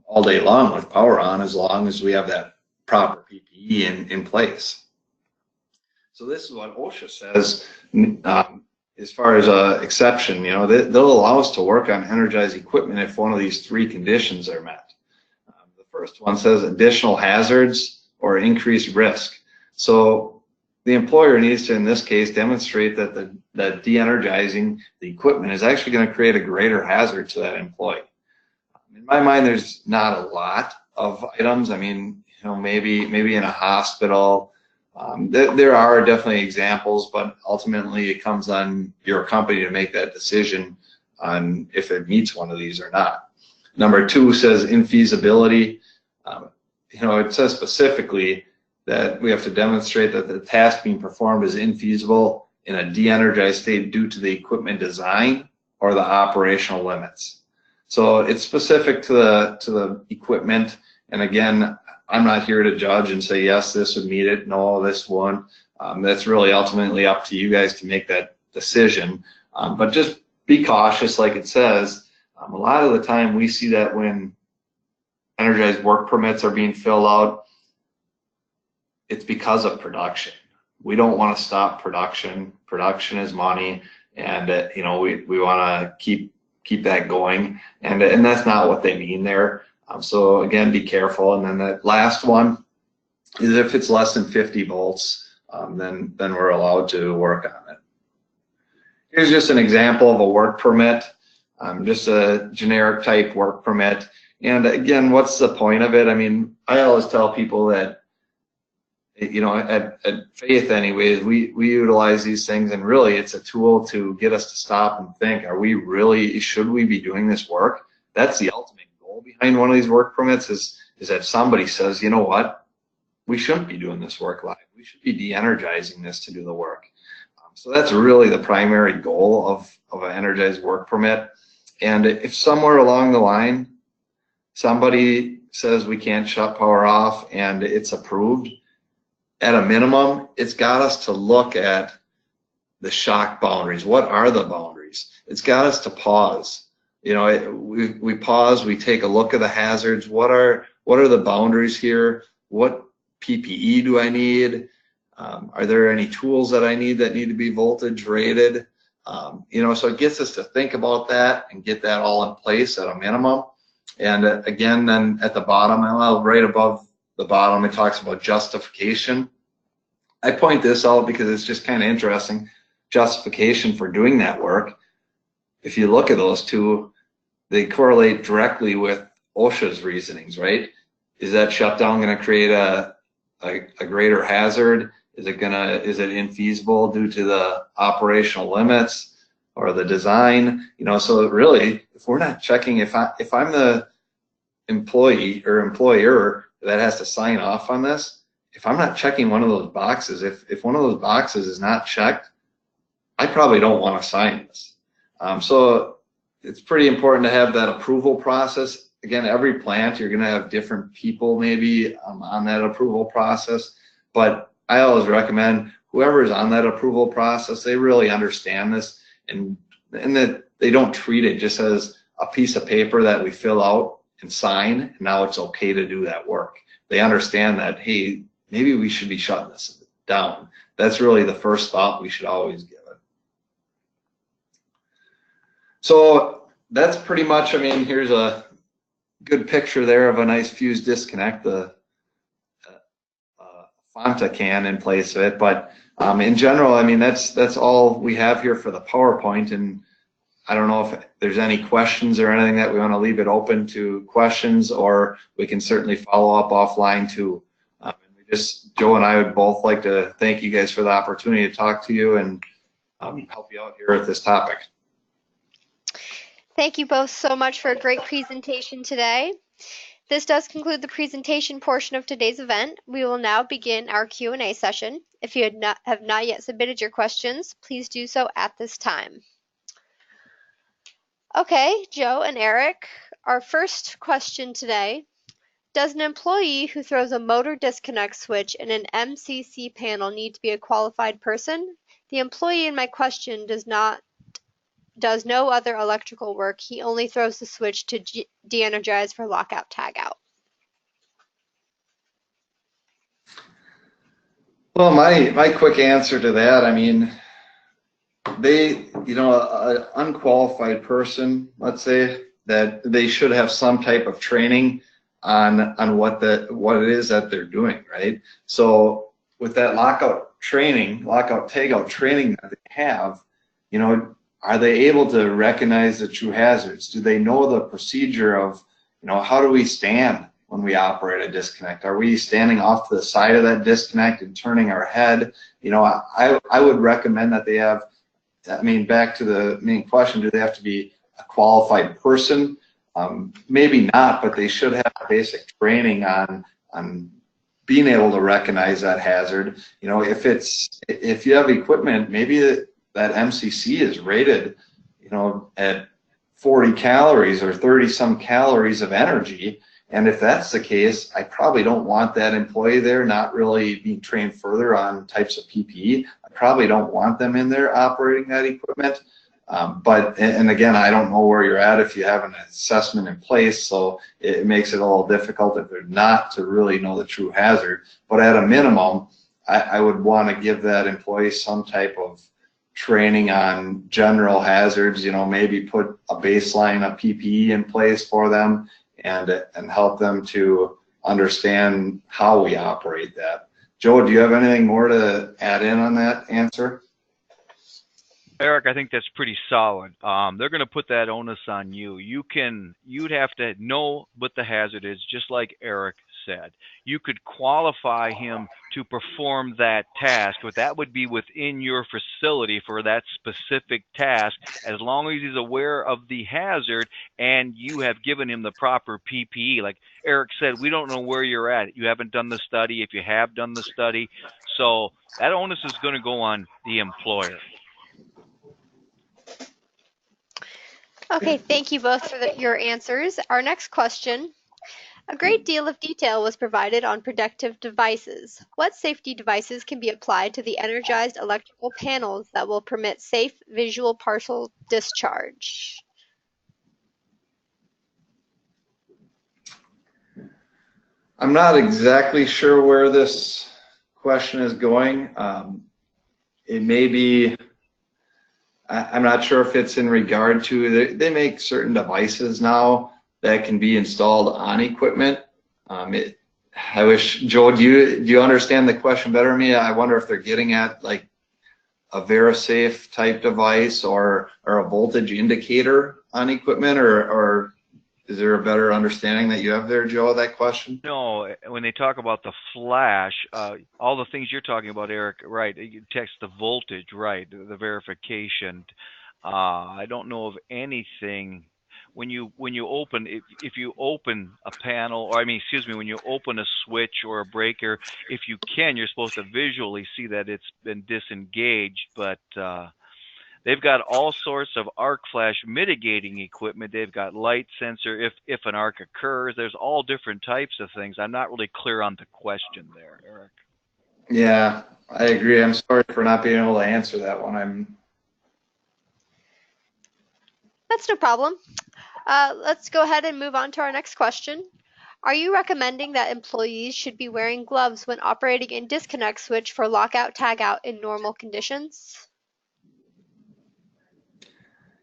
all day long with power on, as long as we have that proper PPE in place. So this is what OSHA says as far as an exception. You know, they'll allow us to work on energized equipment if one of these three conditions are met. The first one says additional hazards or increased risk. So the employer needs to, in this case, demonstrate that de-energizing the equipment is actually going to create a greater hazard to that employee. In my mind, there's not a lot of items. I mean, you know, maybe in a hospital. There are definitely examples, but ultimately it comes on your company to make that decision on if it meets one of these or not. Number two says infeasibility. You know, it says specifically that we have to demonstrate that the task being performed is infeasible in a de-energized state due to the equipment design or the operational limits. So it's specific to the equipment. And again, I'm not here to judge and say, yes, this would meet it, no, this one. That's really ultimately up to you guys to make that decision. But just be cautious, like it says. A lot of the time we see that when energized work permits are being filled out, it's because of production. We don't want to stop production. Production is money, and you know, we want to keep that going, and that's not what they mean there. So again, be careful. And then that last one is if it's less than 50 volts, then we're allowed to work on it. Here's just an example of a work permit, just a generic type work permit. And again, what's the point of it? I mean, I always tell people that, you know, at Faith anyways, we utilize these things, and really it's a tool to get us to stop and think, should we be doing this work? That's the ultimate goal behind one of these work permits, is that somebody says, you know what, we shouldn't be doing this work live. We should be de-energizing this to do the work. So that's really the primary goal of an energized work permit. And if somewhere along the line, somebody says we can't shut power off and it's approved, at a minimum, it's got us to look at the shock boundaries. What are the boundaries? It's got us to pause. You know, we pause, we take a look at the hazards. What are the boundaries here? What PPE do I need? Are there any tools that I need that need to be voltage rated? You know, so it gets us to think about that and get that all in place at a minimum. And again, then at the bottom, well, right above the bottom, it talks about justification. I point this out because it's just kind of interesting. Justification for doing that work. If you look at those two, they correlate directly with OSHA's reasonings, right? Is that shutdown going to create a greater hazard? Is it infeasible due to the operational limits or the design? You know, so really, if we're not checking, if I'm the employee or employer that has to sign off on this, if I'm not checking one of those boxes, if one of those boxes is not checked, I probably don't want to sign this. So it's pretty important to have that approval process. Again, every plant, you're going to have different people maybe on that approval process, but I always recommend whoever is on that approval process, they really understand this, and that they don't treat it just as a piece of paper that we fill out and sign, and now it's okay to do that work. They understand that, hey, maybe we should be shutting this down. That's really the first thought we should always give it. So that's pretty much, I mean, here's a good picture there of a nice fuse disconnect, the Fanta can in place of it. But in general, I mean, that's all we have here for the PowerPoint. And I don't know if there's any questions or anything that we want to leave it open to questions, or we can certainly follow up offline too. Joe and I would both like to thank you guys for the opportunity to talk to you and help you out here with this topic. Thank you both so much for a great presentation today. This does conclude the presentation portion of today's event. We will now begin our Q&A session. If you have not yet submitted your questions, please do so at this time. Okay, Joe and Eric, our first question today. Does an employee who throws a motor disconnect switch in an MCC panel need to be a qualified person? The employee in my question does no other electrical work. He only throws the switch to de-energize for lockout tagout. Well, my quick answer to that, I mean, an unqualified person, let's say, that they should have some type of training on what it is that they're doing, right? So with that lockout tagout training that they have, are they able to recognize the true hazards? Do they know the procedure of, how do we stand when we operate a disconnect? Are we standing off to the side of that disconnect and turning our head? I would recommend that they have, back to the main question, do they have to be a qualified person? Maybe not, but they should have basic training on being able to recognize that hazard. If you have equipment, maybe that MCC is rated, at 40 calories or 30 some calories of energy. And if that's the case, I probably don't want that employee there, not really being trained further on types of PPE. I probably don't want them in there operating that equipment. And again, I don't know where you're at if you have an assessment in place, so it makes it a little difficult if they're not to really know the true hazard. But at a minimum, I would want to give that employee some type of training on general hazards, maybe put a baseline of PPE in place for them and help them to understand how we operate that. Joe, do you have anything more to add in on that answer? Eric, I think that's pretty solid. They're going to put that onus on you. You'd have to know what the hazard is, just like Eric said. You could qualify him to perform that task, but that would be within your facility for that specific task, as long as he's aware of the hazard and you have given him the proper PPE. Like Eric said, we don't know where you're at. You haven't done the study. If you have done the study, so that onus is going to go on the employer. Okay, thank you both for your answers. Our next question. A great deal of detail was provided on protective devices. What safety devices can be applied to the energized electrical panels that will permit safe visual partial discharge? I'm not exactly sure where this question is going. It may be, I'm not sure if it's in regard to, they make certain devices now that can be installed on equipment. I wish, Joe, do you understand the question better than me? I wonder if they're getting at like a VeriSafe type device or a voltage indicator on equipment, or is there a better understanding that you have there, Joe, of that question? No, when they talk about the flash, all the things you're talking about, Eric, right, you text the voltage, right, the verification. I don't know of anything. When you open, if you open a panel, or when you open a switch or a breaker, if you can, you're supposed to visually see that it's been disengaged, but they've got all sorts of ArcFlash mitigating equipment. They've got light sensor if an arc occurs. There's all different types of things. I'm not really clear on the question there, Eric. Yeah, I agree. I'm sorry for not being able to answer that one. That's no problem. Let's go ahead and move on to our next question. Are you recommending that employees should be wearing gloves when operating in disconnect switch for lockout tagout in normal conditions?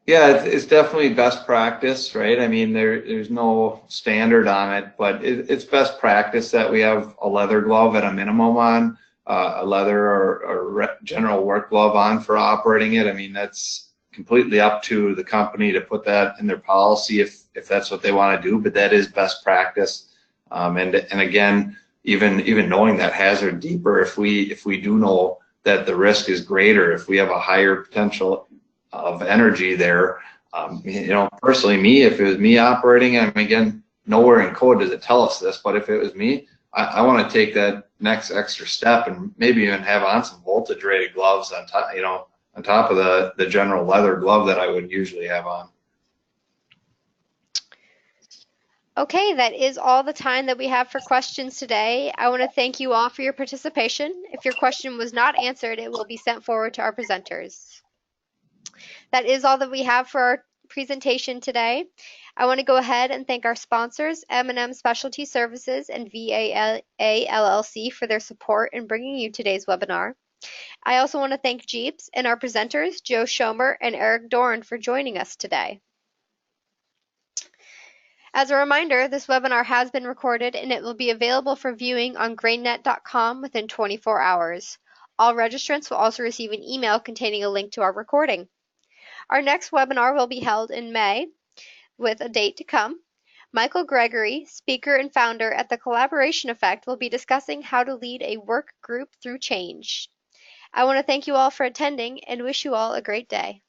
Yeah, it's definitely best practice, right? There's no standard on it, but it's best practice that we have a leather glove at a minimum on, a leather or general work glove on for operating it. That's completely up to the company to put that in their policy if that's what they want to do, but that is best practice. And again, even knowing that hazard deeper, if we do know that the risk is greater, if we have a higher potential of energy there, personally, if it was me operating, again, nowhere in code does it tell us this, but if it was me, I want to take that next extra step and maybe even have on some voltage rated gloves on top, on top of the general leather glove that I would usually have on. Okay, that is all the time that we have for questions today. I want to thank you all for your participation. If your question was not answered, it will be sent forward to our presenters. That is all that we have for our presentation today. I want to go ahead and thank our sponsors, M&M Specialty Services and VAA LLC, for their support in bringing you today's webinar. I also want to thank GEAPS and our presenters, Joe Schomer and Eric Dorn, for joining us today. As a reminder, this webinar has been recorded and it will be available for viewing on grainnet.com within 24 hours. All registrants will also receive an email containing a link to our recording. Our next webinar will be held in May with a date to come. Michael Gregory, speaker and founder at the Collaboration Effect, will be discussing how to lead a work group through change. I want to thank you all for attending and wish you all a great day.